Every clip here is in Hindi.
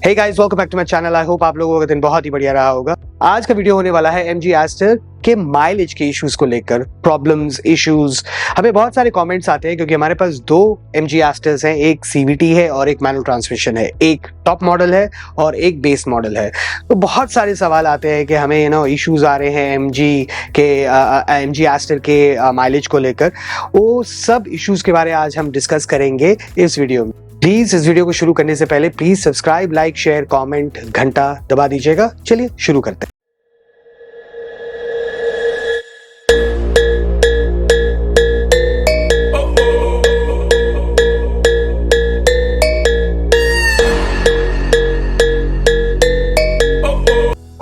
Hey guys, welcome back to my channel. I hope आप लोगों का दिन बहुत ही बढ़िया रहा होगा। आज का वीडियो होने वाला है MG एस्टर के माइलेज के इश्यूज को लेकर, प्रॉब्लम्स, इश्यूज। हमें बहुत सारे कमेंट्स आते हैं क्योंकि हमारे पास दो MG एस्टर्स हैं, एक CVT है और एक मैनुअल ट्रांसमिशन है, एक टॉप मॉडल है और एक बेस मॉडल है। तो बहुत सारे सवाल आते हैं कि हमें इश्यूज आ रहे हैं MG एस्टर के माइलेज को लेकर। वो सब इश्यूज के बारे में आज हम डिस्कस करेंगे इस वीडियो में। प्लीज इस वीडियो को शुरू करने से पहले please subscribe, like, share, comment, घंटा दबा दीजिएगा। चलिए शुरू करते हैं।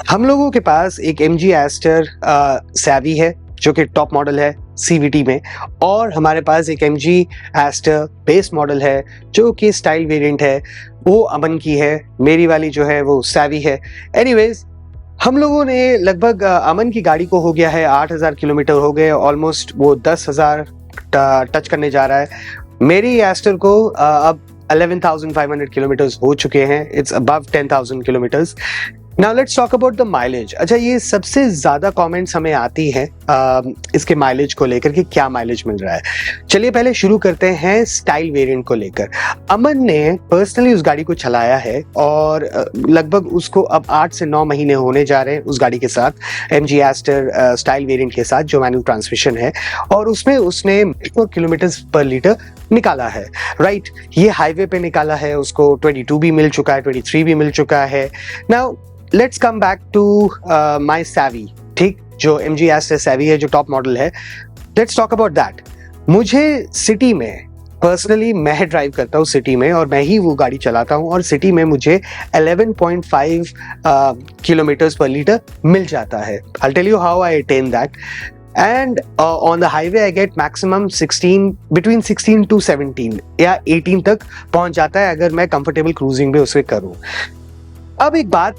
हम लोगों के पास एक MG एस्टर सैवी है जो कि टॉप मॉडल है CVT में, और हमारे पास एक MG एस्टर बेस मॉडल है जो कि स्टाइल वेरिएंट है। वो अमन की है, मेरी वाली जो है वो सैवी है। एनीवेज, हम लोगों ने लगभग अमन की गाड़ी को हो गया है 8,000 किलोमीटर हो गए, ऑलमोस्ट वो 10,000 टच करने जा रहा है। मेरी एस्टर को अब 11,500 किलोमीटर्स हो चुके हैं। It's above 10,000 kilometres. Now let's talk about the mileage. अच्छा, ये सबसे ज्यादा कमेंट्स हमें आती हैं इसके माइलेज को लेकर कि क्या माइलेज मिल रहा है। चलिए पहले शुरू करते हैं स्टाइल वेरिएंट को लेकर। अमन ने पर्सनली उस गाड़ी को चलाया है और लगभग उसको अब 8 से 9 महीने होने जा रहे हैं उस गाड़ी के साथ, MG एस्टर स्टाइल वेरिएंट के साथ जो मैनुअल ट्रांसमिशन है, और उसमें उसने 4 किलोमीटर पर लीटर निकाला है। राइट, ये हाईवे पे निकाला है, उसको 22 भी मिल चुका है, 23 भी मिल चुका है। Now let's come back to my Savvy, ठीक, जो MG एस्टर सैवी है जो टॉप मॉडल है। Let's talk about that. मुझे सिटी में पर्सनली, मैं ड्राइव करता हूँ सिटी में और मैं ही वो गाड़ी चलाता हूँ, और सिटी में मुझे 11.5 किलोमीटर्स पर लीटर मिल जाता है। I'll tell you how I attain that. And on the highway I get maximum 16, between 16 to 17 या 18 तक पहुंच जाता है अगर मैं कंफर्टेबल क्रूजिंग में उसे करूँ। अब एक बात,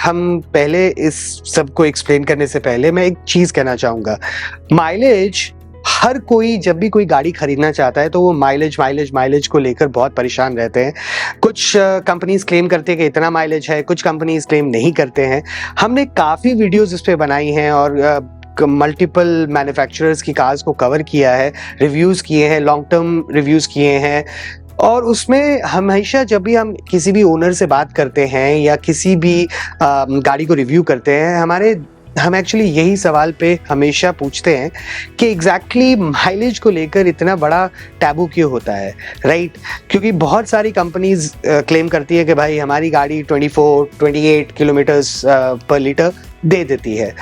हम पहले इस सब को एक्सप्लेन करने से पहले मैं एक चीज कहना चाहूंगा। माइलेज, हर कोई जब भी कोई गाड़ी खरीदना चाहता है तो वो माइलेज को लेकर बहुत परेशान रहते हैं। कुछ कंपनीज क्लेम करते हैं कि इतना माइलेज है, कुछ कंपनीज क्लेम नहीं करते हैं। हमने काफ़ी वीडियोस इस पे बनाई हैं और मल्टीपल मैन्युफैक्चरर्स की कार्स को कवर किया है, रिव्यूज़ किए हैं, लॉन्ग टर्म रिव्यूज़ किए हैं, और उसमें हमेशा जब भी हम किसी भी ओनर से बात करते हैं या किसी भी गाड़ी को रिव्यू करते हैं, हम एक्चुअली यही सवाल पे हमेशा पूछते हैं कि एग्जैक्टली माइलेज को लेकर इतना बड़ा टैबू क्यों होता है। राइट, क्योंकि बहुत सारी कंपनीज क्लेम करती है कि भाई हमारी गाड़ी 24-28 किलोमीटर्स पर लीटर दे देती है।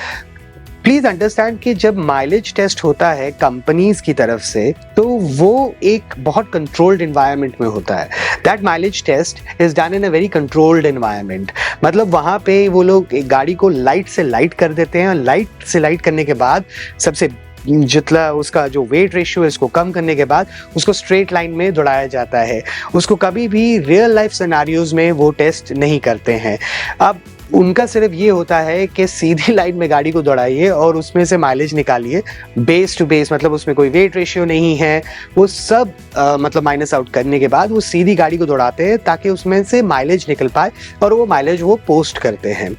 प्लीज अंडरस्टैंड कि जब माइलेज टेस्ट होता है कंपनीज की तरफ से तो वो एक बहुत कंट्रोल्ड एनवायरनमेंट में होता है। That mileage test is done in a very controlled environment. मतलब वहाँ पे वो लोग एक गाड़ी को लाइट से लाइट कर देते हैं, और लाइट से लाइट करने के बाद सबसे जितना उसका जो वेट रेशियो है इसको कम करने के बाद उसको स्ट्रेट लाइन में दौड़ाया जाता है। उसको कभी भी रियल लाइफ सिनेरियोज में वो टेस्ट नहीं करते हैं। अब उनका सिर्फ ये होता है कि सीधी लाइन में गाड़ी को दौड़ाइए और उसमें से माइलेज निकालिए बेस टू बेस, मतलब उसमें कोई वेट रेशियो नहीं है। वो सब मतलब माइनस आउट करने के बाद वो सीधी गाड़ी को दौड़ाते हैं ताकि उसमें से माइलेज निकल पाए, और वो माइलेज वो पोस्ट करते हैं।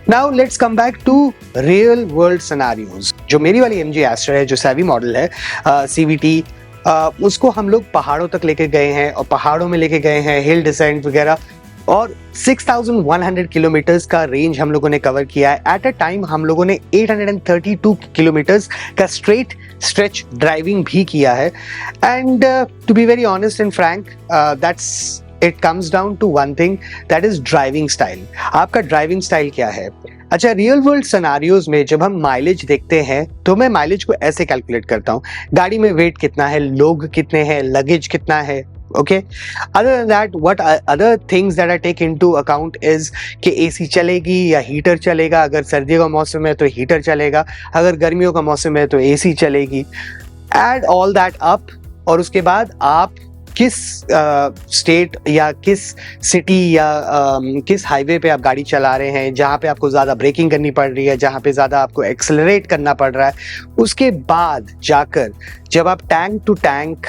Now let's come back to real world scenarios. जो मेरी वाली MG एस्टर है जो सैवी मॉडल है CVT, उसको हम लोग पहाड़ों तक लेके गए हैं, और पहाड़ों में लेके गए हैं, हिल डिसेंट वगैरह, और 6,100 किलोमीटर्स का रेंज हम लोगों ने कवर किया है। एट अ टाइम हम लोगों ने 832 किलोमीटर्स का स्ट्रेट स्ट्रेच ड्राइविंग भी किया है। And to be very honest and frank, that's it comes down to one thing, that is driving style. आपका ड्राइविंग स्टाइल क्या है? अच्छा, रियल वर्ल्ड सिनेरियोज में जब हम माइलेज देखते हैं तो मैं माइलेज को ऐसे कैलकुलेट करता हूँ, गाड़ी में वेट कितना है, लोग कितने हैं, लगेज कितना है। Okay. Other than that, what other things that I take into account is कि AC चलेगी या हीटर चलेगा। अगर सर्दियों का मौसम है तो हीटर चलेगा, अगर गर्मियों का मौसम है तो AC चलेगी। Add all that up, और उसके बाद आप किस स्टेट या किस सिटी या किस हाईवे पे आप गाड़ी चला रहे हैं, जहाँ पे आपको ज़्यादा ब्रेकिंग करनी पड़ रही है, जहाँ पे ज़्यादा आपको एक्सेलरेट करना पड़ रहा है, उसके बाद जाकर जब आप टैंक टू टैंक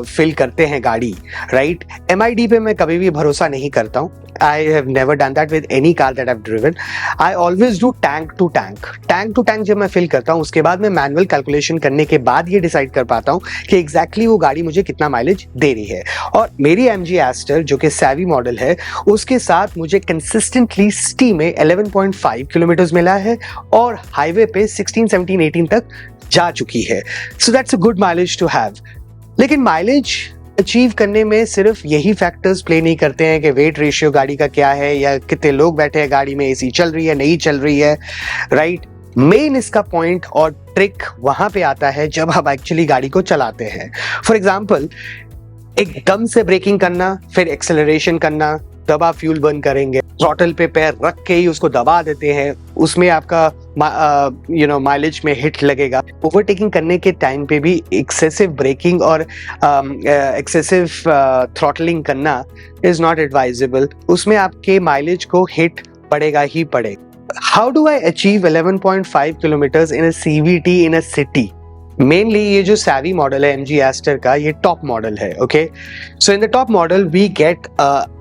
फिल करते हैं गाड़ी, राइट। MID पे मैं कभी भी भरोसा नहीं करता हूँ। I have never done that with any car that I've driven. I always do tank to tank. Tank to tank जब मैं फिल करता हूँ उसके बाद मैं मैनुअल कैलकुलेशन करने के बाद ये डिसाइड कर पाता हूँ कि एग्जैक्टली वो गाड़ी मुझे कितना माइलेज दे रही है। और मेरी MG Aster जो कि सैवी मॉडल है उसके साथ मुझे कंसिस्टेंटली सिटी में 11.5 किलोमीटर मिला है और हाईवे पे 16, 17, 18 तक जा चुकी है। So that's a good mileage to have. लेकिन माइलेज अचीव करने में सिर्फ यही फैक्टर्स प्ले नहीं करते हैं कि वेट रेशियो गाड़ी का क्या है या कितने लोग बैठे हैं गाड़ी में, AC चल रही है नहीं चल रही है, राइट। मेन इसका पॉइंट और ट्रिक वहां पे आता है जब आप एक्चुअली गाड़ी को चलाते हैं। फॉर एग्जाम्पल, एकदम से ब्रेकिंग करना, फिर एक्सेलरेशन करना, तब आप फ्यूल बर्न करेंगे। थ्रॉटल पे पैर रख के ही उसको दबा देते हैं, उसमें आपका माइलेज में हिट लगेगा। ओवरटेकिंग करने के टाइम पे भी एक्सेसिव ब्रेकिंग और एक्सेसिव थ्रॉटलिंग करना इज नॉट एडवाइजेबल। उसमें आपके माइलेज को हिट पड़ेगा ही पड़ेगा। How do I achieve 11.5 kilometres in a CVT in a city? Mainly ये जो सैवी मॉडल है MG Aster का, ये टॉप मॉडल है। Okay, so in the top model we get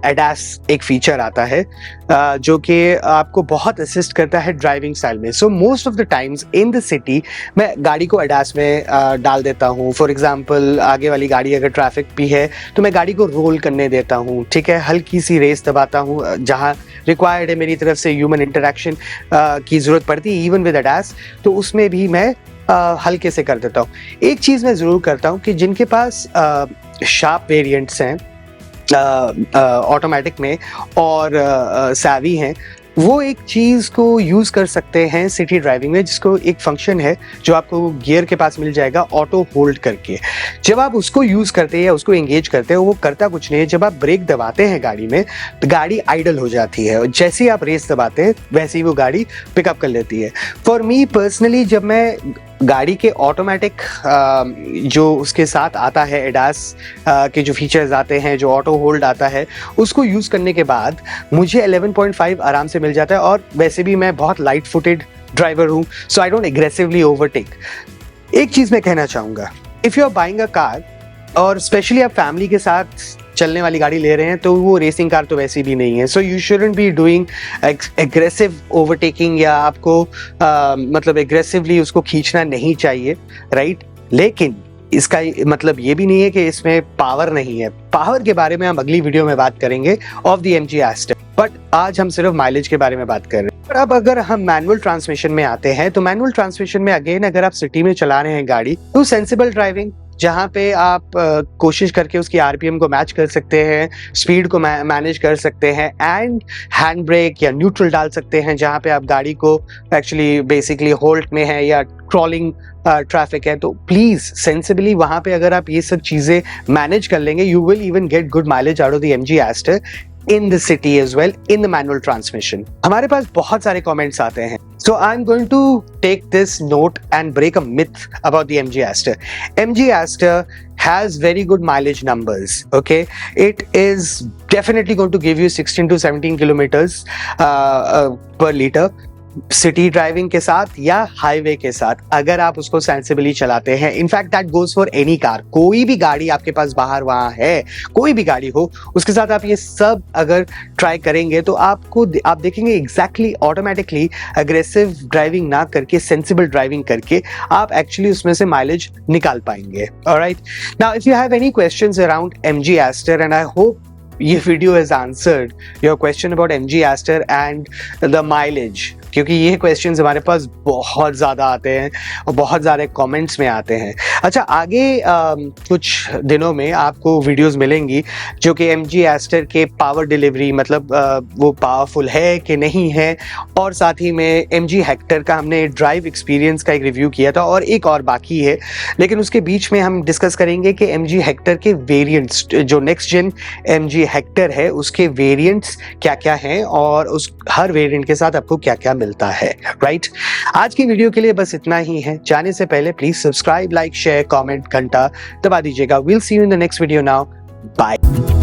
ADAS एक फीचर आता है जो कि आपको बहुत असिस्ट करता है ड्राइविंग स्टाइल में। So most of the times in the city मैं गाड़ी को ADAS में डाल देता हूँ। फॉर एग्जांपल, आगे वाली गाड़ी अगर ट्रैफिक भी है तो मैं गाड़ी को रोल करने देता हूँ, ठीक है, हल्की सी रेस दबाता हूँ, जहाँ रिक्वायर्ड है मेरी तरफ से ह्यूमन इंटरेक्शन की ज़रूरत पड़ती है इवन विद ADAS, तो उसमें भी मैं हल्के से कर देता हूँ। एक चीज़ मैं ज़रूर करता हूँ कि जिनके पास शार्प वेरिएंट्स हैं ऑटोमेटिक में और सैवी हैं, वो एक चीज़ को यूज़ कर सकते हैं सिटी ड्राइविंग में, जिसको एक फंक्शन है जो आपको गियर के पास मिल जाएगा, ऑटो होल्ड करके। जब आप उसको यूज़ करते हैं या उसको एंगेज करते हैं, वो करता कुछ नहीं है। जब आप ब्रेक दबाते हैं गाड़ी में तो गाड़ी आइडल हो जाती है और जैसे ही आप रेस दबाते हैं वैसे ही वो गाड़ी पिकअप कर लेती है। फॉर मी पर्सनली, जब मैं गाड़ी के ऑटोमेटिक जो उसके साथ आता है ADAS के जो फीचर्स आते हैं, जो ऑटो होल्ड आता है, उसको यूज़ करने के बाद मुझे 11.5 आराम से मिल जाता है। और वैसे भी मैं बहुत लाइट फुटेड ड्राइवर हूँ, so I don't aggressively overtake. एक चीज़ मैं कहना चाहूँगा, if you are buying a car और स्पेशली आप फैमिली के साथ चलने वाली गाड़ी ले रहे हैं, तो वो रेसिंग कार तो वैसे भी नहीं है। So you shouldn't be doing aggressive overtaking, या आपको मतलब एग्रेसिवली उसको खींचना नहीं चाहिए, राइट। लेकिन इसका मतलब ये भी नहीं है कि इसमें पावर नहीं है। पावर के बारे में हम अगली वीडियो में बात करेंगे of the MG Aster, but आज हम सिर्फ माइलेज के बारे में बात कर रहे हैं। और अब अगर हम मैनुअल ट्रांसमिशन में आते हैं, तो मैनुअल ट्रांसमिशन में अगेन अगर आप सिटी में चला रहे हैं गाड़ी, तो सेंसिबल ड्राइविंग, जहाँ पे आप कोशिश करके उसकी RPM को मैच कर सकते हैं, स्पीड को मैनेज कर सकते हैं, एंड हैंड ब्रेक या न्यूट्रल डाल सकते हैं जहाँ पे आप गाड़ी को एक्चुअली बेसिकली होल्ट में है या क्रॉलिंग ट्रैफिक है। तो प्लीज सेंसिबली वहाँ पे अगर आप ये सब चीज़ें मैनेज कर लेंगे, you will even get good mileage out of the MG Aster in the city as well in the manual transmission. हमारे पास बहुत सारे comments आते हैं, so I'm going to take this note and break a myth about the MG Aster. MG Aster has very good mileage numbers. Okay, it is definitely going to give you 16 to 17 kilometers per liter. City driving के साथ या हाईवे के साथ अगर आप उसको सेंसिबली चलाते हैं। In fact that goes for any car. कोई भी गाड़ी आपके पास बाहर वहां है, कोई भी गाड़ी हो, उसके साथ आप ये सब अगर ट्राई करेंगे तो आप देखेंगे एग्जैक्टली ऑटोमेटिकली अग्रेसिव ड्राइविंग ना करके सेंसिबल ड्राइविंग करके आप एक्चुअली उसमें से माइलेज निकाल पाएंगे। Alright, now if you have any questions around MG Aster, and I hope ये video has answered your question about MG Aster and the mileage, क्योंकि ये क्वेश्चंस हमारे पास बहुत ज़्यादा आते हैं और बहुत ज़्यादा कमेंट्स में आते हैं। अच्छा, आगे कुछ दिनों में आपको वीडियोस मिलेंगी जो कि MG Aster के पावर डिलीवरी, मतलब वो पावरफुल है कि नहीं है, और साथ ही में MG Hector का हमने ड्राइव एक्सपीरियंस का एक रिव्यू किया था और एक और बाकी है। लेकिन उसके बीच में हम डिस्कस करेंगे कि MG Hector के वेरिएंट्स, जो नेक्स्ट जेन MG Hector है उसके वेरिएंट्स क्या क्या हैं और उस हर वेरिएंट के साथ आपको क्या क्या मिलता है। राइट, आज की वीडियो के लिए बस इतना ही है। जाने से पहले please subscribe, like, share, comment, घंटा दबा दीजिएगा। Will see you in the next video now, bye.